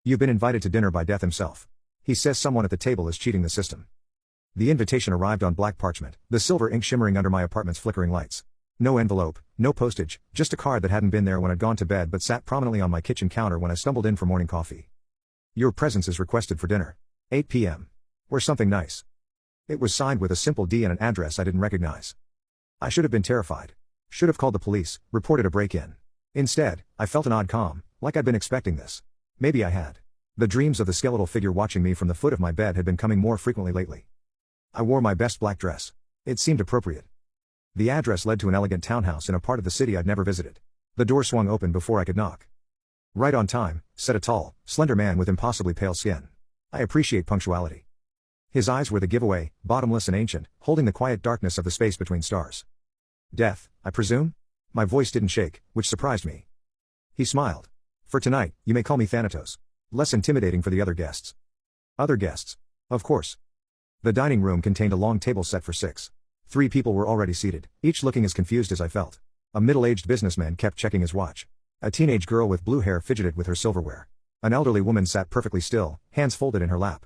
You've been invited to dinner by Death himself. He says someone at the table is cheating the system. The invitation arrived on black parchment, the silver ink shimmering under my apartment's flickering lights. No envelope, no postage, just a card that hadn't been there when I'd gone to bed but sat prominently on my kitchen counter when I stumbled in for morning coffee. Your presence is requested for dinner. 8 p.m. Or something nice. It was signed with a simple D and an address I didn't recognize. I should have been terrified. Should have called the police, reported a break-in. Instead, I felt an odd calm, like I'd been expecting this. Maybe I had. The dreams of the skeletal figure watching me from the foot of my bed had been coming more frequently lately. I wore my best black dress. It seemed appropriate. The address led to an elegant townhouse in a part of the city I'd never visited. The door swung open before I could knock. Right on time, said a tall, slender man with impossibly pale skin. I appreciate punctuality. His eyes were the giveaway, bottomless and ancient, holding the quiet darkness of the space between stars. Death, I presume? My voice didn't shake, which surprised me. He smiled. For tonight, you may call me Thanatos. Less intimidating for the other guests. Other guests? Of course. The dining room contained a long table set for 6. 3 people were already seated, each looking as confused as I felt. A middle-aged businessman kept checking his watch. A teenage girl with blue hair fidgeted with her silverware. An elderly woman sat perfectly still, hands folded in her lap.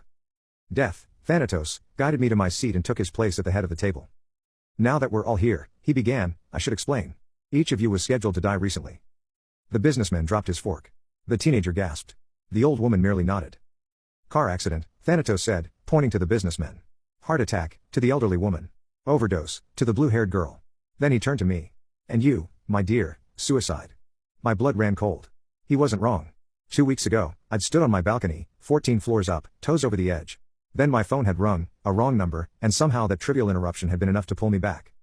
Death, Thanatos, guided me to my seat and took his place at the head of the table. Now that we're all here, he began, I should explain. Each of you was scheduled to die recently. The businessman dropped his fork. The teenager gasped. The old woman merely nodded. Car accident, Thanatos said, pointing to the businessmen. Heart attack, to the elderly woman. Overdose, to the blue-haired girl. Then he turned to me. And you, my dear, suicide. My blood ran cold. He wasn't wrong. 2 weeks ago, I'd stood on my balcony, 14 floors up, toes over the edge. Then my phone had rung, a wrong number, and somehow that trivial interruption had been enough to pull me back.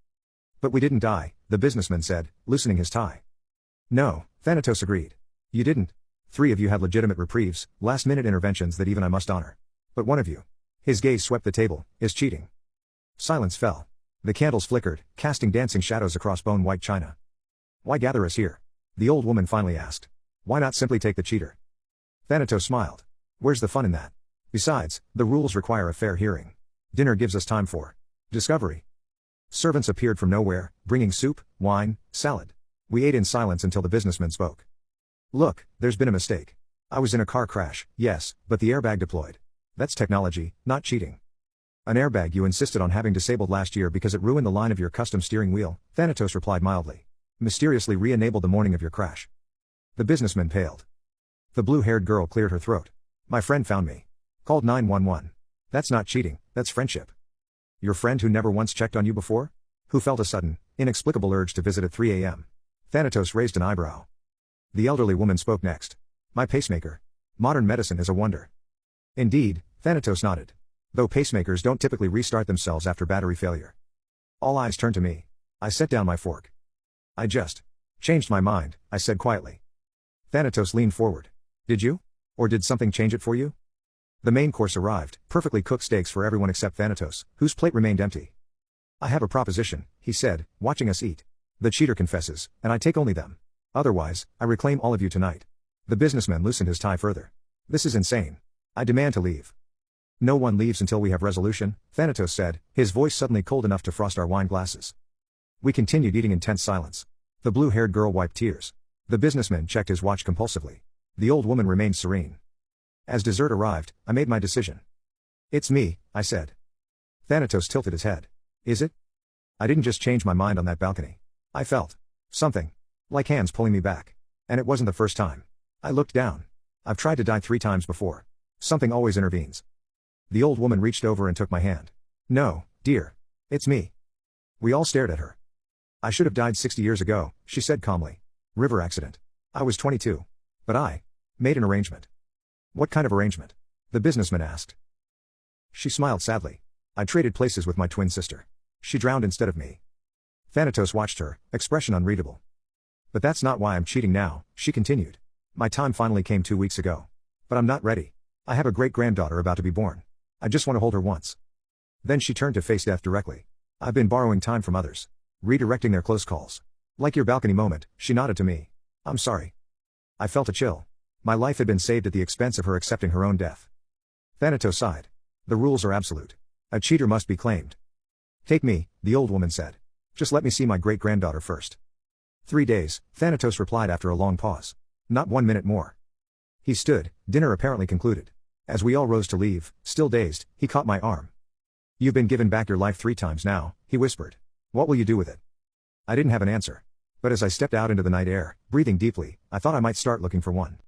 But we didn't die, the businessman said, loosening his tie. No, Thanatos agreed. You didn't. 3 of you had legitimate reprieves, last-minute interventions that even I must honor. But one of you. His gaze swept the table, is cheating. Silence fell. The candles flickered, casting dancing shadows across bone-white china. Why gather us here? The old woman finally asked. Why not simply take the cheater? Thanatos smiled. Where's the fun in that? Besides, the rules require a fair hearing. Dinner gives us time for discovery. Servants appeared from nowhere, bringing soup, wine, salad. We ate in silence until the businessman spoke. Look, there's been a mistake. I was in a car crash, yes, but the airbag deployed. That's technology, not cheating. An airbag you insisted on having disabled last year because it ruined the line of your custom steering wheel, Thanatos replied mildly. Mysteriously re-enabled the morning of your crash. The businessman paled. The blue-haired girl cleared her throat. My friend found me. Called 911. That's not cheating, that's friendship. Your friend who never once checked on you before? Who felt a sudden, inexplicable urge to visit at 3 a.m. Thanatos raised an eyebrow. The elderly woman spoke next. My pacemaker. Modern medicine is a wonder. Indeed, Thanatos nodded. Though pacemakers don't typically restart themselves after battery failure. All eyes turned to me. I set down my fork. I just changed my mind, I said quietly. Thanatos leaned forward. Did you? Or did something change it for you? The main course arrived, perfectly cooked steaks for everyone except Thanatos, whose plate remained empty. I have a proposition, he said, watching us eat. The cheater confesses, and I take only them. Otherwise, I reclaim all of you tonight. The businessman loosened his tie further. This is insane. I demand to leave. No one leaves until we have resolution, Thanatos said, his voice suddenly cold enough to frost our wine glasses. We continued eating in tense silence. The blue-haired girl wiped tears. The businessman checked his watch compulsively. The old woman remained serene. As dessert arrived, I made my decision. It's me, I said. Thanatos tilted his head. Is it? I didn't just change my mind on that balcony. I felt something. Like hands pulling me back. And it wasn't the first time. I looked down. I've tried to die 3 times before. Something always intervenes. The old woman reached over and took my hand. No, dear. It's me. We all stared at her. I should have died 60 years ago, she said calmly. River accident. I was 22. But I made an arrangement. What kind of arrangement? The businessman asked. She smiled sadly. I traded places with my twin sister. She drowned instead of me. Thanatos watched her, expression unreadable. But that's not why I'm cheating now, she continued. My time finally came 2 weeks ago. But I'm not ready. I have a great-granddaughter about to be born. I just want to hold her once. Then she turned to face death directly. I've been borrowing time from others. Redirecting their close calls. Like your balcony moment, she nodded to me. I'm sorry. I felt a chill. My life had been saved at the expense of her accepting her own death. Thanatos sighed. The rules are absolute. A cheater must be claimed. Take me, the old woman said. Just let me see my great-granddaughter first. 3 days, Thanatos replied after a long pause. Not 1 minute more. He stood, dinner apparently concluded. As we all rose to leave, still dazed, he caught my arm. "You've been given back your life 3 times now," he whispered. "What will you do with it?" I didn't have an answer. But as I stepped out into the night air, breathing deeply, I thought I might start looking for one.